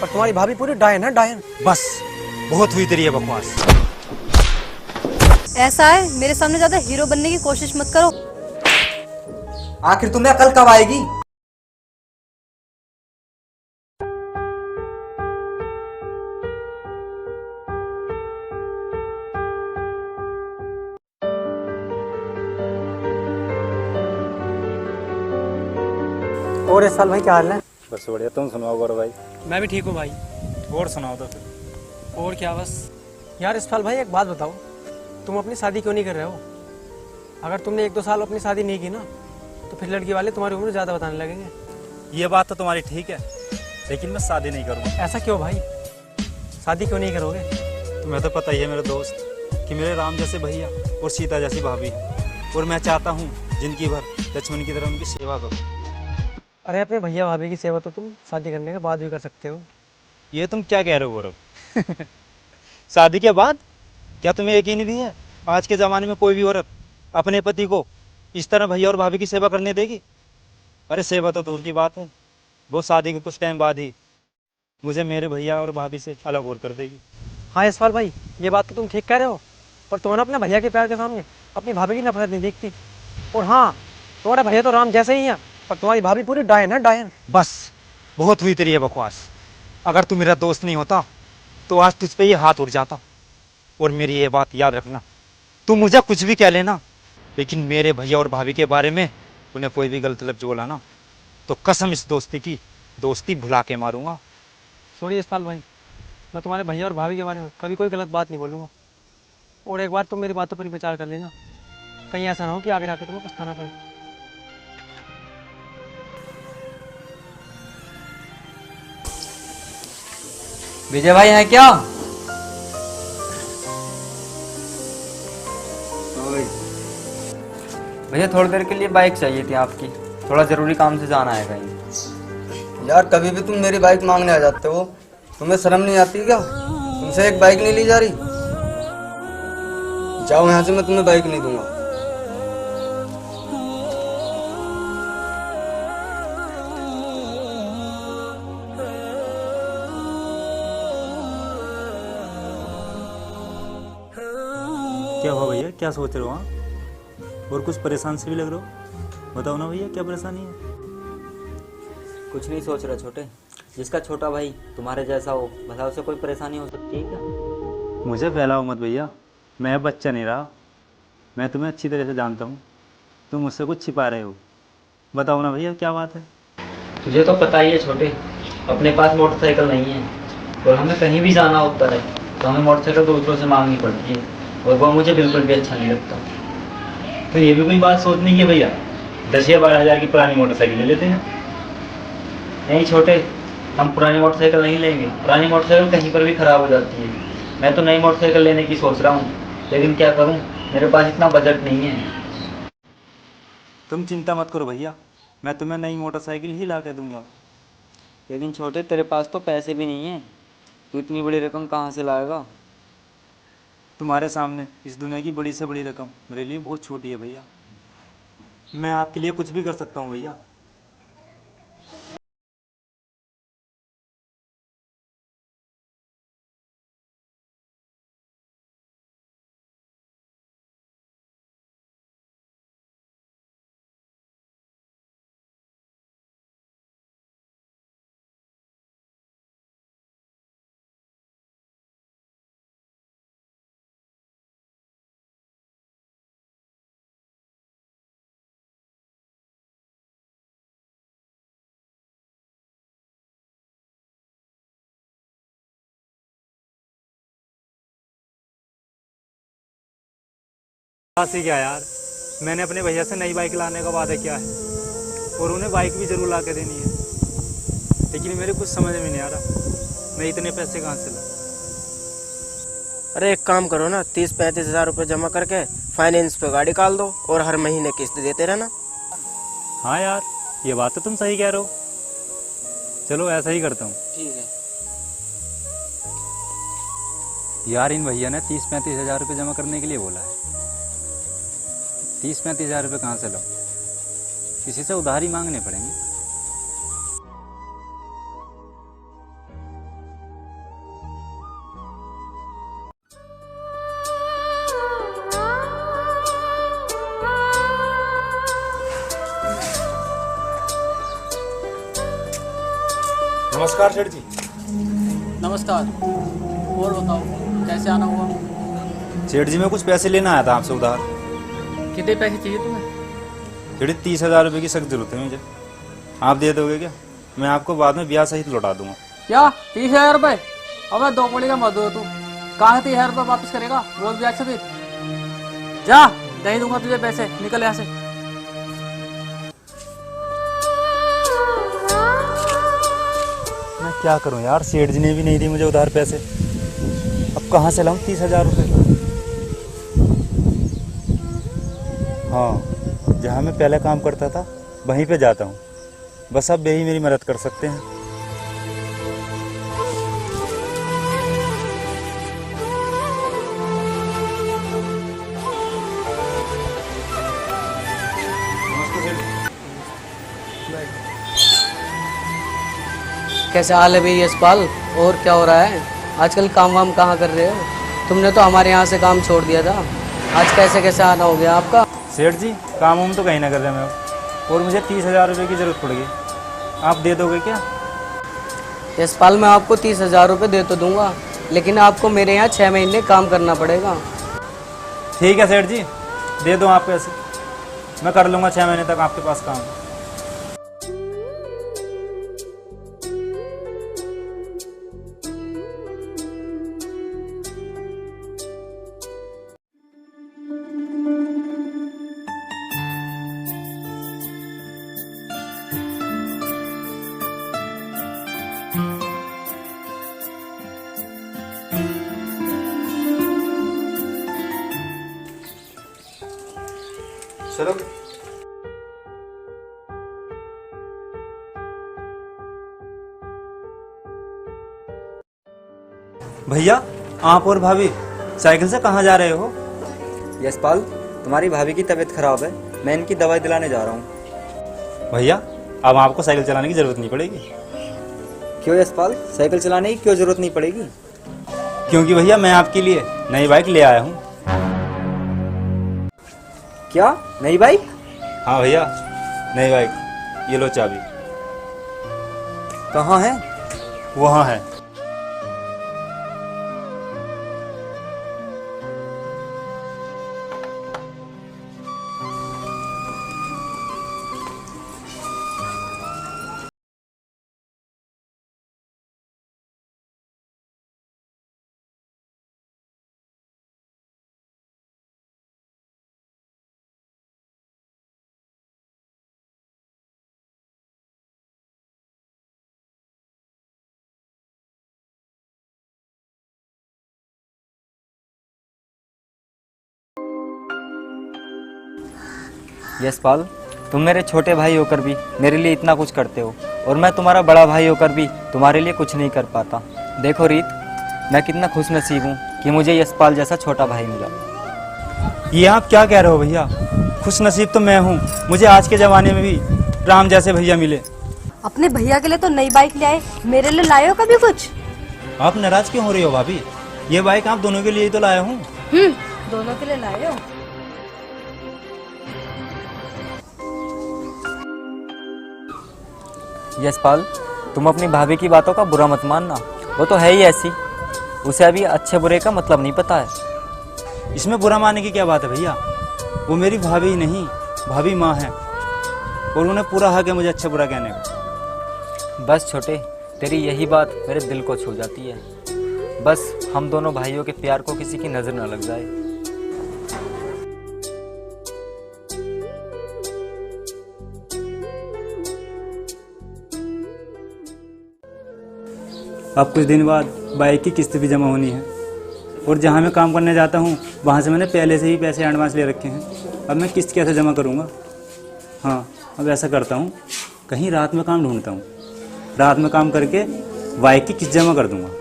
पर तुम्हारी भाभी पूरी डायन है, डायन। बस बहुत हुई तेरी ये बकवास। ऐसा है, मेरे सामने ज्यादा हीरो बनने की कोशिश मत करो। आखिर तुम्हें अकल कब आएगी? और इस साल भाई क्या हाल है? बस बढ़िया, तुम सुनाओ गौरव भाई। मैं भी ठीक हूँ भाई। और सुनाओ तो फिर। और क्या बस। यार इस भाई एक बात बताओ, तुम अपनी शादी क्यों नहीं कर रहे हो? अगर तुमने 1-2 साल अपनी शादी नहीं की ना, तो फिर लड़की वाले तुम्हारी उम्र ज़्यादा बताने लगेंगे। ये बात तो तुम्हारी ठीक है, लेकिन मैं शादी नहीं करूँगा। ऐसा क्यों भाई? शादी क्यों नहीं करोगे? तुम्हें तो पता ही है मेरे दोस्त कि मेरे राम जैसे भैया और सीता जैसी भाभी है, और मैं चाहता हूँ जिंदगी भर लक्ष्मण की तरह उनकी सेवा करूँ। अरे अपने भैया भाभी की सेवा तो तुम शादी करने के बाद भी कर सकते हो। ये तुम क्या कह रहे हो गौरव? शादी के बाद? क्या तुम्हें यकीन नहीं है आज के ज़माने में कोई भी औरत अपने पति को इस तरह भैया और भाभी की सेवा करने देगी? अरे सेवा तो दूर की बात है, वो शादी के कुछ टाइम बाद ही मुझे मेरे भैया और भाभी से अलग और कर देगी। हाँ यशपाल भाई, ये बात तो तुम ठीक कह रहे हो, पर तुम्हें अपने भैया के प्यार के सामने अपनी भाभी की नफरत नहीं दिखती। और हाँ, तुम्हारा भैया तो राम जैसे ही है, पर तुम्हारी भाभी पूरी डायन है, डायन। बस बहुत हुई तेरी ये बकवास। अगर तू मेरा दोस्त नहीं होता तो आज तुझ पे ये हाथ उठ जाता। और मेरी ये बात याद रखना, तू मुझे कुछ भी कह लेना, लेकिन मेरे भैया और भाभी के बारे में उन्हें कोई भी गलत लफ्ज बोला ना, तो कसम इस दोस्ती की, दोस्ती भुला के मारूंगा। सॉरी यशपाल भाई, मैं तुम्हारे भैया और भाभी के बारे में कभी कोई गलत बात नहीं बोलूँगा। और एक बार तुम मेरी बातों पर ही विचार कर लेना, कहीं ऐसा ना हो कि आगे जाकर तुम्हें पछताना पड़े। विजय भाई हैं क्या? भैया थोड़ी देर के लिए बाइक चाहिए थी आपकी, थोड़ा जरूरी काम से जाना है कहीं। यार कभी भी तुम मेरी बाइक मांगने आ जाते हो, तुम्हें शर्म नहीं आती क्या? तुमसे एक बाइक नहीं ली जा रही? जाओ यहाँ से, मैं तुम्हें बाइक नहीं दूंगा। क्या हुआ भैया, क्या सोच रहे हो? हाँ, और कुछ परेशान से भी लग रहे हो, बताओ ना भैया क्या परेशानी है? कुछ नहीं सोच रहा छोटे, जिसका छोटा भाई तुम्हारे जैसा हो, भला उसे कोई परेशानी हो सकती है क्या? मुझे फैलाओ मत भैया, मैं अब बच्चा नहीं रहा। मैं तुम्हें अच्छी तरह से जानता हूँ, तुम मुझसे कुछ छिपा रहे हो। बताओ ना भैया क्या बात है? तुझे तो पता ही है छोटे, अपने पास मोटरसाइकिल नहीं है, और हमें कहीं भी जाना होता है तो हमें मोटरसाइकिल दूसरों से मांगनी पड़ती है, और वो मुझे बिल्कुल भी अच्छा नहीं लगता। तो ये भी कोई बात सोचनी है भैया, 10 या 12 हज़ार की पुरानी मोटरसाइकिल ले लेते हैं। नहीं छोटे, हम पुरानी मोटरसाइकिल नहीं लेंगे, पुरानी मोटरसाइकिल कहीं पर भी खराब हो जाती है। मैं तो नई मोटरसाइकिल लेने की सोच रहा हूँ, लेकिन क्या करूँ, मेरे पास इतना बजट नहीं है। तुम चिंता मत करो भैया, मैं तुम्हें नई मोटरसाइकिल ही ला के दूंगा। लेकिन छोटे तेरे पास तो पैसे भी नहीं है, तू इतनी बड़ी रकम कहाँ से लाएगा? तुम्हारे सामने इस दुनिया की बड़ी से बड़ी रकम मेरे लिए बहुत छोटी है भैया, मैं आपके लिए कुछ भी कर सकता हूँ भैया। ही क्या यार, मैंने अपने भैया से नई बाइक लाने का वादा किया है, और उन्हें बाइक भी ज़रूर ला के देनी है, लेकिन मेरे कुछ समझ में नहीं आ रहा मैं इतने पैसे कहाँ से लाऊं। अरे एक काम करो ना, 30-35 हज़ार रुपये जमा करके फाइनेंस पे गाड़ी निकाल दो और हर महीने किस्त देते रहना। हाँ यार, ये बात तो तुम सही कह रहे हो, चलो ऐसा ही करता हूँ। ठीक है। यार इन भैया ने 30-35 हज़ार रुपये जमा करने के लिए बोला है, 30-35 हज़ार रुपये कहाँ से लाऊं? किसी से उधार ही मांगने पड़ेंगे। नमस्कार सेठ जी। नमस्कार। और बताओ कैसे आना हुआ? सेठ जी मैं कुछ पैसे लेना आया था आपसे उधार। कितने पैसे चाहिए तुम्हें? सेठ जी 30,000 रुपये की सख्त जरूरत है मुझे, आप दे दोगे क्या? मैं आपको बाद में ब्याज सहित लौटा दूंगा। क्या 30,000 रुपये? अबे दो पड़ी का मत दो तू। कहाँ से 30,000 रुपये वापस करेगा रोज ब्याज सहित? जा, नहीं दूंगा तुझे पैसे, निकल यहाँ से। मैं क्या करूं यार, सेठ जी ने भी नहीं दी मुझे उधार पैसे, अब कहाँ से लाऊं 30,000 रुपये? हाँ, जहाँ मैं पहले काम करता था वहीं पे जाता हूँ, बस अब यही मेरी मदद कर सकते हैं। कैसे हाल है भाई यशपाल? और क्या हो रहा है आजकल? काम वाम कहाँ कर रहे हो? तुमने तो हमारे यहाँ से काम छोड़ दिया था, आज कैसे कैसे आना हो गया आपका? सेठ जी काम वाम तो कहीं ना कर रहे मैं, और मुझे 30,000 रुपये की ज़रूरत पड़ गई, आप दे दोगे क्या? यशपाल मैं आपको 30,000 रुपये दे तो दूंगा, लेकिन आपको मेरे यहाँ 6 महीने काम करना पड़ेगा। ठीक है सेठ जी, दे दो आप पैसे, मैं कर लूँगा 6 महीने तक आपके पास काम। चलो भैया, आप और भाभी साइकिल से कहाँ जा रहे हो? यशपाल, तुम्हारी भाभी की तबीयत खराब है, मैं इनकी दवाई दिलाने जा रहा हूँ। भैया अब आपको साइकिल चलाने की ज़रूरत नहीं पड़ेगी। क्यों यशपाल, साइकिल चलाने की क्यों जरूरत नहीं पड़ेगी? क्योंकि भैया मैं आपके लिए नई बाइक ले आया हूँ। क्या, नई बाइक? हाँ भैया, नई बाइक, ये लो चाबी। कहाँ है? वहाँ है। यशपाल, तुम मेरे छोटे भाई होकर भी मेरे लिए इतना कुछ करते हो, और मैं तुम्हारा बड़ा भाई होकर भी तुम्हारे लिए कुछ नहीं कर पाता। देखो रीत, मैं कितना खुश नसीब हूँ कि मुझे यशपाल जैसा छोटा भाई मिला। ये आप क्या कह रहे हो भैया? खुश नसीब तो मैं हूँ, मुझे आज के ज़माने में भी राम जैसे भैया मिले। अपने भैया के लिए तो नई बाइक ले आए, मेरे लिए लाए हो कभी कुछ? आप नाराज क्यों हो रही हो भाभी? ये बाइक आप दोनों के लिए ही तो लाया हूँ। दोनों के लिए लाए हो? यशपाल, तुम अपनी भाभी की बातों का बुरा मत मानना, वो तो है ही ऐसी, उसे अभी अच्छे बुरे का मतलब नहीं पता है। इसमें बुरा मानने की क्या बात है भैया? वो मेरी भाभी नहीं, भाभी माँ है, और उन्हें पूरा हक है मुझे अच्छा बुरा कहने का। बस छोटे, तेरी यही बात मेरे दिल को छू जाती है। बस हम दोनों भाइयों के प्यार को किसी की नज़र न लग जाए। अब कुछ दिन बाद बाइक की किस्त भी जमा होनी है, और जहाँ मैं काम करने जाता हूँ वहाँ से मैंने पहले से ही पैसे एडवांस ले रखे हैं। अब मैं किस्त कैसे जमा करूँगा? हाँ, अब ऐसा करता हूँ, कहीं रात में काम ढूंढता हूँ, रात में काम करके बाइक की किस्त जमा कर दूँगा।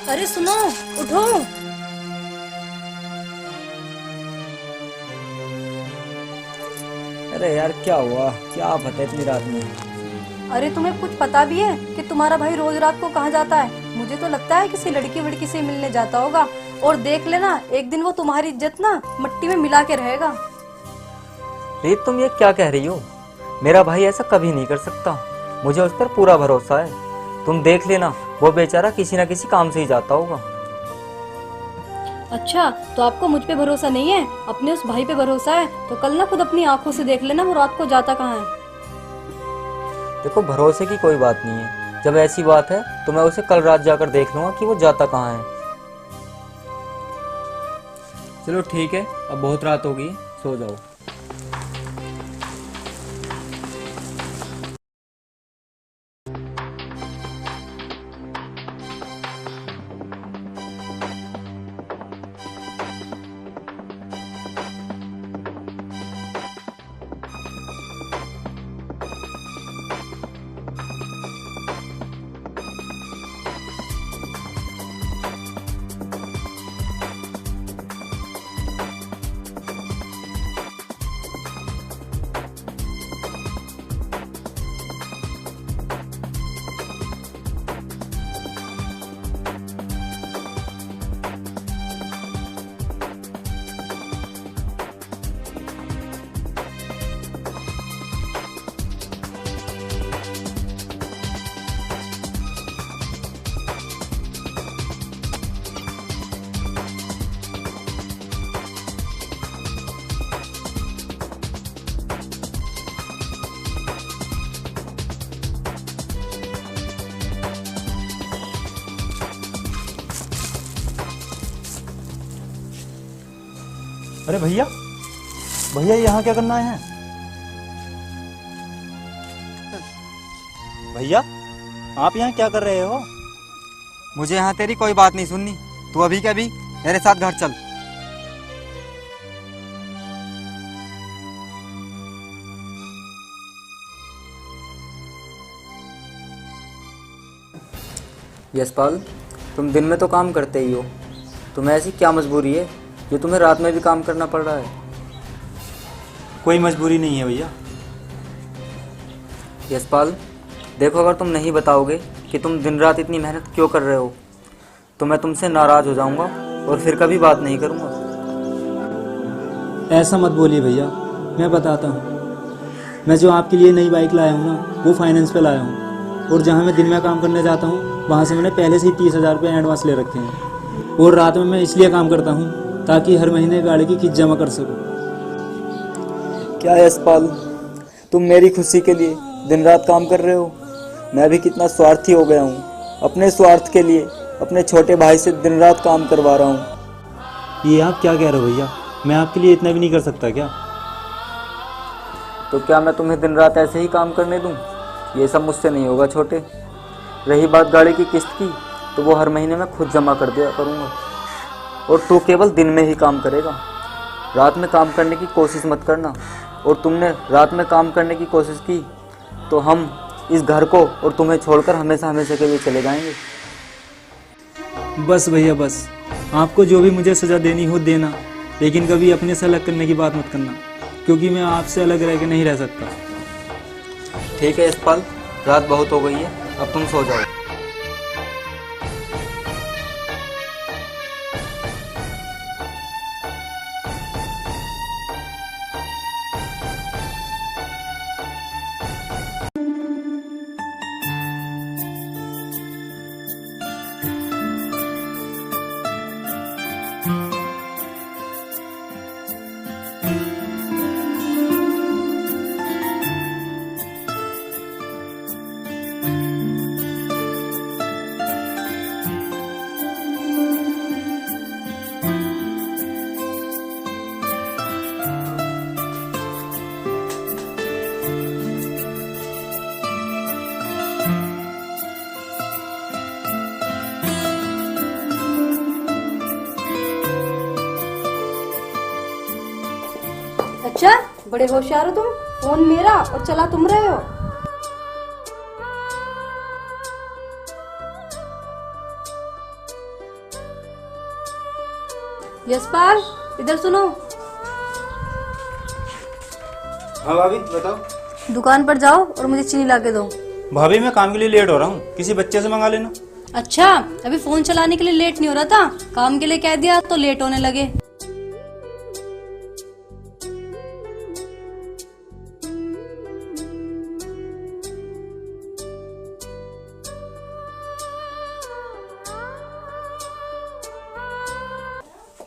अरे सुनो, उठो। अरे यार क्या हुआ, क्या आप है इतनी रात में? अरे तुम्हें कुछ पता भी है कि तुम्हारा भाई रोज रात को कहाँ जाता है? मुझे तो लगता है किसी लड़की वड़की से मिलने जाता होगा। और देख लेना, एक दिन वो तुम्हारी इज्जत ना मिट्टी में मिला के रहेगा। रीत तुम ये क्या कह रही हो? मेरा भाई ऐसा कभी नहीं कर सकता, मुझे उस पर पूरा भरोसा है। तुम देख लेना, वो बेचारा किसी न किसी काम से ही जाता होगा। अच्छा, तो आपको मुझ पे भरोसा नहीं है, अपने उस भाई पे भरोसा है? तो कल ना खुद अपनी आंखों से देख लेना वो रात को जाता कहाँ है। देखो, भरोसे की कोई बात नहीं है। जब ऐसी बात है तो मैं उसे कल रात जाकर देख लूंगा कि वो जाता कहाँ है। चलो ठीक है, अब बहुत रात हो गई, सो जाओ। अरे भैया, भैया यहाँ क्या करना है? भैया, आप यहाँ क्या कर रहे हो? मुझे यहाँ तेरी कोई बात नहीं सुननी। तू अभी के अभी मेरे साथ घर चल। यशपाल, तुम दिन में तो काम करते ही हो, तुम्हें ऐसी क्या मजबूरी है जो तुम्हें रात में भी काम करना पड़ रहा है? कोई मजबूरी नहीं है भैया। यशपाल, देखो, अगर तुम नहीं बताओगे कि तुम दिन रात इतनी मेहनत क्यों कर रहे हो तो मैं तुमसे नाराज़ हो जाऊंगा और फिर कभी बात नहीं करूंगा। ऐसा मत बोलिए भैया, मैं बताता हूँ। मैं जो आपके लिए नई बाइक लाया हूँ ना, वो फाइनेंस पे लाया हूँ। और जहाँ मैं दिन में काम करने जाता हूँ वहाँ से मैंने पहले से ही 30,000 रुपये एडवांस ले रखे हैं। और रात में मैं इसलिए काम करता हूँ ताकि हर महीने गाड़ी की किस्त जमा कर सकूँ। क्या यशपाल, तुम मेरी खुशी के लिए दिन रात काम कर रहे हो? मैं भी कितना स्वार्थी हो गया हूँ, अपने स्वार्थ के लिए अपने छोटे भाई से दिन रात काम करवा रहा हूँ। ये आप क्या कह रहे हो भैया? मैं आपके लिए इतना भी नहीं कर सकता क्या? तो क्या मैं तुम्हें दिन रात ऐसे ही काम करने दूँ? ये सब मुझसे नहीं होगा छोटे। रही बात गाड़ी की किस्त की, तो वो हर महीने मैं खुद जमा कर दिया करूँगा और तू केवल दिन में ही काम करेगा। रात में काम करने की कोशिश मत करना। और तुमने रात में काम करने की कोशिश की तो हम इस घर को और तुम्हें छोड़कर हमेशा हमेशा के लिए चले जाएंगे। बस भैया बस, आपको जो भी मुझे सज़ा देनी हो देना, लेकिन कभी अपने से अलग करने की बात मत करना, क्योंकि मैं आपसे अलग रह के नहीं रह सकता। ठीक है यशपाल, रात बहुत हो गई है, अब तुम सो जाओ। अच्छा, बड़े होशियार हो तुम। फोन मेरा और चला तुम रहे हो। यशपाल, इधर सुनो। हाँ भाभी बताओ। दुकान पर जाओ और मुझे चीनी ला के दो। भाभी मैं काम के लिए लेट हो रहा हूँ, किसी बच्चे से मंगा लेना। अच्छा, अभी फोन चलाने के लिए लेट नहीं हो रहा था, काम के लिए कह दिया तो लेट होने लगे।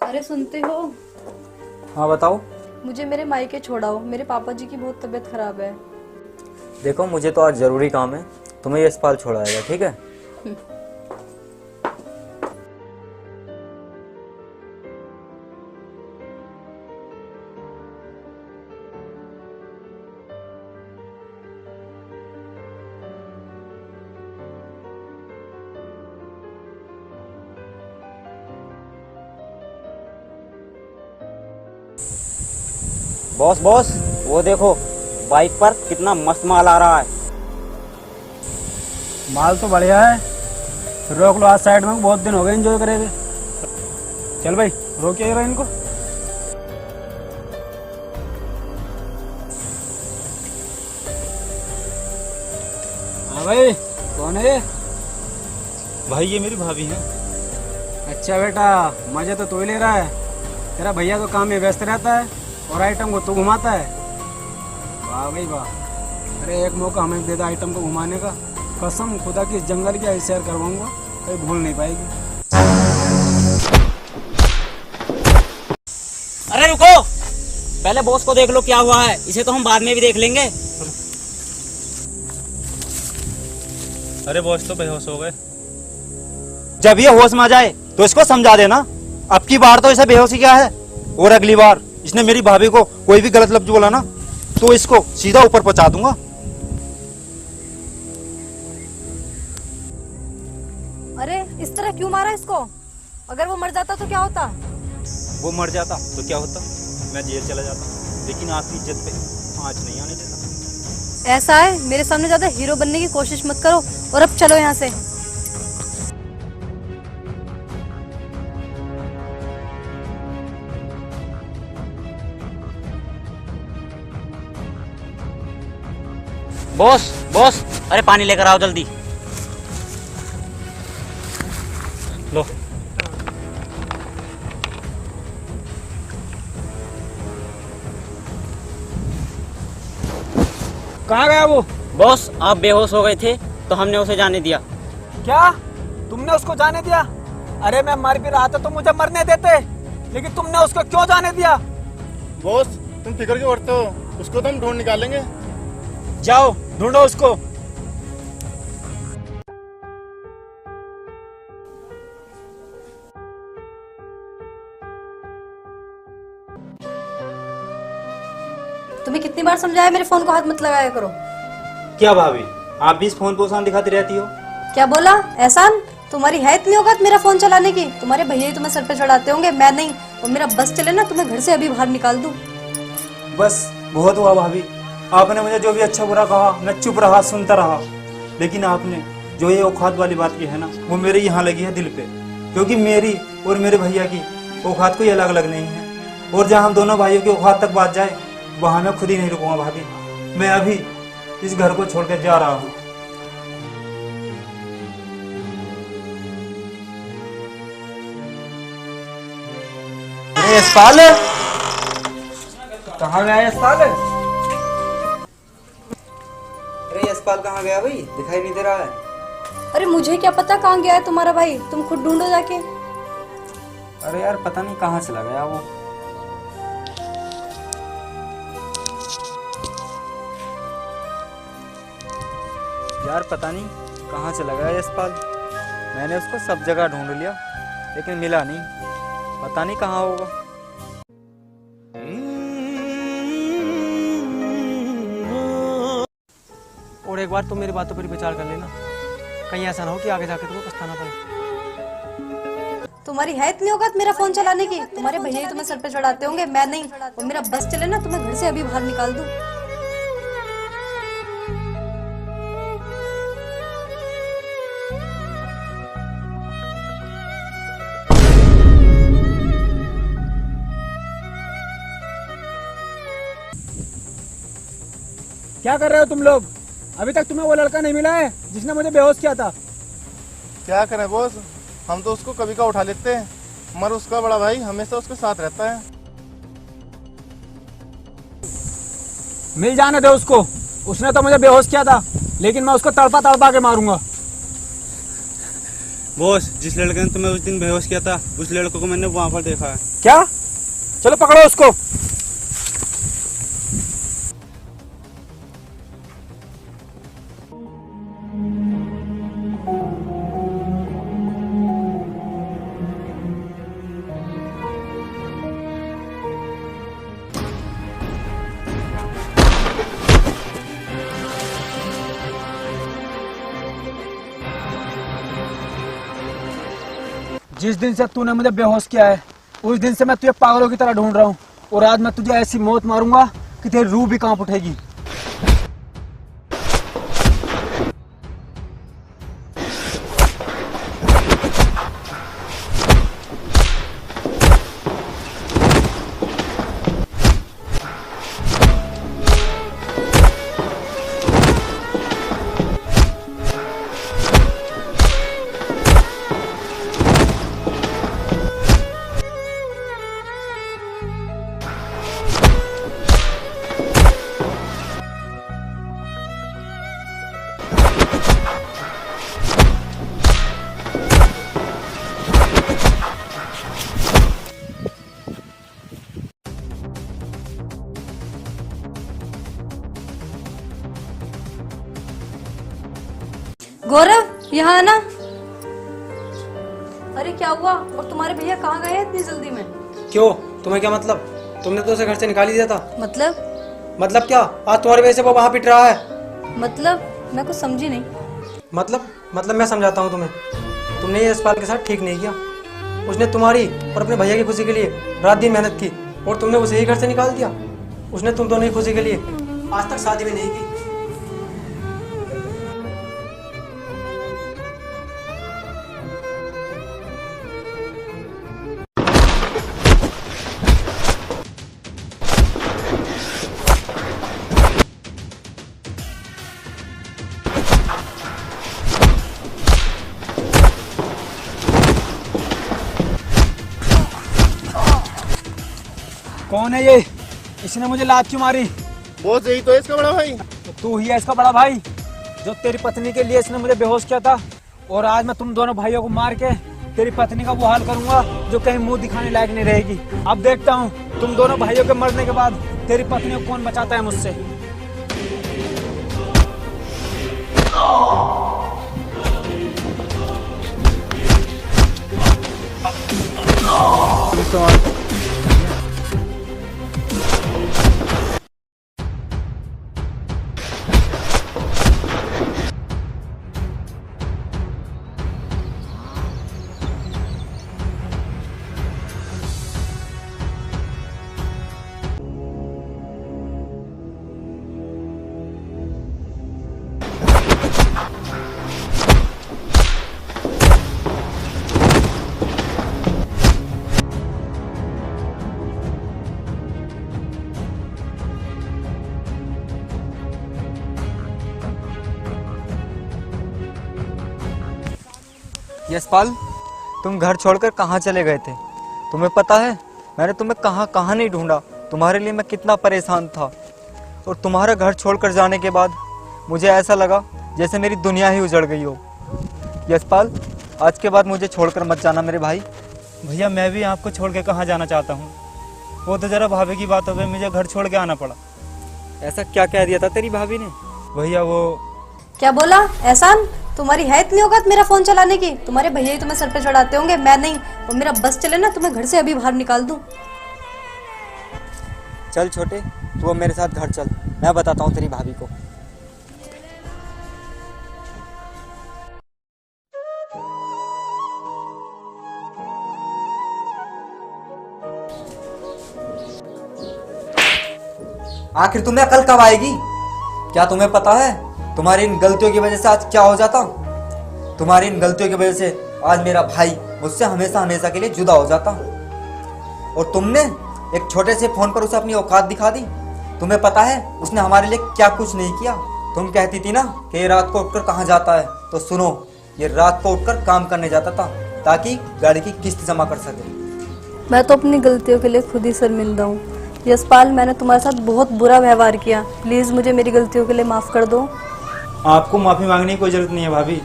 अरे सुनते हो? हाँ बताओ। मुझे मेरे मायके छोड़ाओ, मेरे पापा जी की बहुत तबीयत खराब है। देखो मुझे तो आज ज़रूरी काम है, तुम्हें यशपाल छोड़ाएगा, ठीक है? बॉस बॉस, वो देखो बाइक पर कितना मस्त माल आ रहा है। माल तो बढ़िया है, रोक लो आज साइड में, बहुत दिन हो गए एंजॉय करेंगे। चल भाई रोकिए जरा इनको। हाँ भाई, कौन है ये? भाई ये मेरी भाभी है। अच्छा बेटा, मजे तो तू ही ले रहा है, तेरा भैया तो काम में व्यस्त रहता है और आइटम को तू घुमाता है। वाह भाई वाह। अरे एक मौका हमें दे दे आइटम को घुमाने का, कसम खुदा की इस जंगल की ऐसी सैर करवाऊंगा कोई भूल नहीं पाएगी। अरे रुको, पहले बॉस को देख लो क्या हुआ है, इसे तो हम बाद में भी देख लेंगे। अरे बॉस तो बेहोश हो गए। जब ये होश में आ जाए तो इसको समझा देना, अब की बार तो इसे बेहोशी क्या है, और अगली बार इसने मेरी भाभी को कोई भी गलत लफ्ज बोला ना तो इसको सीधा ऊपर पहुंचा दूंगा। अरे इस तरह क्यों मारा इसको? अगर वो मर जाता तो क्या होता? वो मर जाता तो क्या होता, मैं जेल चला जाता, लेकिन आपकी इज्जत पे आंच नहीं आने देता। ऐसा है, मेरे सामने ज्यादा हीरो बनने की कोशिश मत करो और अब चलो यहाँ से। बॉस बॉस, अरे पानी लेकर आओ जल्दी। लो। कहाँ गया वो? बॉस आप बेहोश हो गए थे तो हमने उसे जाने दिया। क्या तुमने उसको जाने दिया? अरे मैं मर भी रहा था तो मुझे मरने देते, लेकिन तुमने उसको क्यों जाने दिया? बॉस तुम फिक्र क्यों करते हो, उसको तो हम ढूंढ निकालेंगे। जाओ ढूंढो उसको। तुम्हें कितनी बार समझाया मेरे फोन को हाथ मत लगाया करो। क्या भाभी, आप भी इस फोन को आसान दिखाती रहती हो? क्या बोला? एहसान, तुम्हारी है इतनी औकात मेरा फोन चलाने की? तुम्हारे भैया ही तुम्हें सर पे चढ़ाते होंगे, मैं नहीं। और मेरा बस चले ना, तुम्हें घर से अभी बाहर निकाल दूं। बस बहुत हुआ भाभी, आपने मुझे जो भी अच्छा बुरा कहा मैं चुप रहा, सुनता रहा, लेकिन आपने जो ये औकात वाली बात की है ना, वो मेरे यहाँ लगी है दिल पे, क्योंकि मेरी और मेरे भैया की औकात कोई अलग अलग नहीं है, और जहाँ हम दोनों भाइयों की औकात तक बात जाए वहाँ मैं खुद ही नहीं रुकूंगा भाभी। मैं अभी इस घर को छोड़कर जा रहा हूँ। यशपाल, कहाँ गया यशपाल? अरे यशपाल कहाँ गया भाई, दिखाई नहीं दे रहा है। अरे मुझे क्या पता कहाँ गया है तुम्हारा भाई, तुम खुद ढूंढो जाके। अरे यार पता नहीं कहाँ चला गया वो। यार पता नहीं कहाँ चला गया यशपाल, मैंने उसको सब जगह ढूंढ लिया लेकिन मिला नहीं, पता नहीं कहाँ होगा। और एक बार तुम मेरी बातों पर विचार कर लेना, कहीं ऐसा ना हो कि आगे जाकर तुम्हें पछताना पड़े। तुम्हारी है इतनी औकात मेरा फोन चलाने की? तुम्हारे भैया ही तुम्हें सर पे चढ़ाते होंगे, मैं नहीं। और मेरा बस चले ना, तुम्हें घर से अभी बाहर निकाल दूं। क्या कर रहे हो तुम लोग? अभी तक तुम्हें वो लड़का नहीं मिला है जिसने मुझे बेहोश किया था? क्या करें बॉस, हम तो उसको कभी का उठा लेते हैं, मगर उसका बड़ा भाई हमेशा उसके साथ रहता है। मिल जाने दे उसको। उसने तो मुझे बेहोश किया था, लेकिन मैं उसको तड़पा तड़पा के मारूंगा। बॉस, जिस लड़के ने तुम्हें उस दिन बेहोश किया था, उस लड़के को मैंने वहां पर देखा है। क्या? चलो पकड़ो उसको। जिस दिन से तूने मुझे बेहोश किया है, उस दिन से मैं तुझे पागलों की तरह ढूंढ रहा हूँ, और आज मैं तुझे ऐसी मौत मारूंगा कि तेरी रूह भी कांप उठेगी। गौरव, यहाँ आना। अरे क्या हुआ? और तुम्हारे भैया कहाँ गए इतनी जल्दी में? क्यों, तुम्हें क्या मतलब? तुमने तो उसे घर से निकाल ही दिया था। मतलब क्या? आज तुम्हारी वजह से वो वहाँ पिट रहा है। मतलब मैं कुछ समझी नहीं। मतलब मैं समझाता हूँ तुम्हें। तुमने ये यशपाल के साथ ठीक नहीं किया। उसने तुम्हारी और अपने भैया की खुशी के लिए रात दिन मेहनत की, और तुमने उसे ही घर से निकाल दिया। उसने तुम दोनों की खुशी के लिए आज तक शादी भी नहीं की। कौन है ये? इसने मुझे लात क्यों मारी? बॉस यही तो है इसका बड़ा भाई। तो तू ही है इसका बड़ा भाई, जो तेरी पत्नी के लिए इसने मुझे बेहोश किया था। और आज मैं तुम दोनों भाइयों को मार के तेरी पत्नी का वो हाल करूंगा जो कहीं मुंह दिखाने लायक नहीं रहेगी। अब देखता हूँ तुम दोनों भाइयों के मरने के बाद तेरी पत्नी को कौन बचाता है मुझसे। यशपाल, तुम घर छोड़कर कहाँ चले गए थे? तुम्हें पता है मैंने तुम्हें कहाँ कहाँ नहीं ढूंढा। तुम्हारे लिए मैं कितना परेशान था, और तुम्हारा घर छोड़कर जाने के बाद मुझे ऐसा लगा जैसे मेरी दुनिया ही उजड़ गई हो। यशपाल, आज के बाद मुझे छोड़कर मत जाना मेरे भाई। भैया मैं भी आपको छोड़ के कहाँ जाना चाहता हूँ। वो तो जरा भाभी की बात हो गई, मुझे घर छोड़ के आना पड़ा। ऐसा क्या कह दिया था तेरी भाभी ने? भैया वो क्या बोला? एहसान, तुम्हारी है इतनी औकात मेरा फोन चलाने की? तुम्हारे भैया ही तुम्हें सर पे चढ़ाते होंगे, मैं नहीं। और मेरा बस चले ना, तुम्हें घर से अभी बाहर निकाल दूं। चल छोटे, तू अब मेरे साथ घर चल, मैं बताता हूँ तेरी भाभी को। आखिर तुम्हें अकल कब आएगी? क्या तुम्हें पता है तुम्हारी इन गलतियों की वजह से आज क्या हो जाता? तुम्हारी इन गलतियों की वजह से आज मेरा भाई मुझसे हमेशा हमेशा के लिए जुदा हो जाता। और तुमने एक छोटे से फोन पर उसे अपनी औकात दिखा दी। तुम्हें पता है उसने हमारे लिए क्या कुछ नहीं किया। तुम कहती थी ना कि ये रात को उठकर कहाँ जाता है, तो सुनो, ये रात को उठकर काम करने जाता था ताकि गाड़ी की किस्त जमा कर सके। मैं तो अपनी गलतियों के लिए खुद ही शर्मिंदा हूँ। यशपाल, मैंने तुम्हारे साथ बहुत बुरा व्यवहार किया, प्लीज मुझे मेरी गलतियों के लिए माफ कर दो। आपको माफ़ी मांगने की कोई ज़रूरत नहीं है भाभी।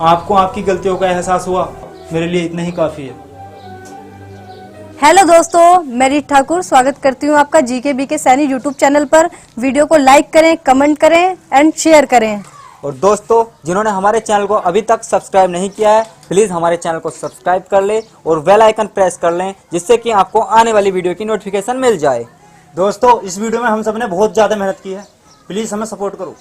आपको आपकी गलतियों का एहसास हुआ, मेरे लिए इतना ही काफ़ी है। हेलो दोस्तों, मैं रीत ठाकुर स्वागत करती हूँ आपका GK BK Saini YouTube channel पर। वीडियो को लाइक करें, कमेंट करें एंड शेयर करें। और दोस्तों, जिन्होंने हमारे चैनल को अभी तक सब्सक्राइब नहीं किया है, प्लीज हमारे चैनल को सब्सक्राइब कर लें और बेल आइकन प्रेस कर लें, जिससे कि आपको आने वाली वीडियो की नोटिफिकेशन मिल जाए। दोस्तों, इस वीडियो में हम सब ने बहुत ज़्यादा मेहनत की है, प्लीज़ हमें सपोर्ट करो।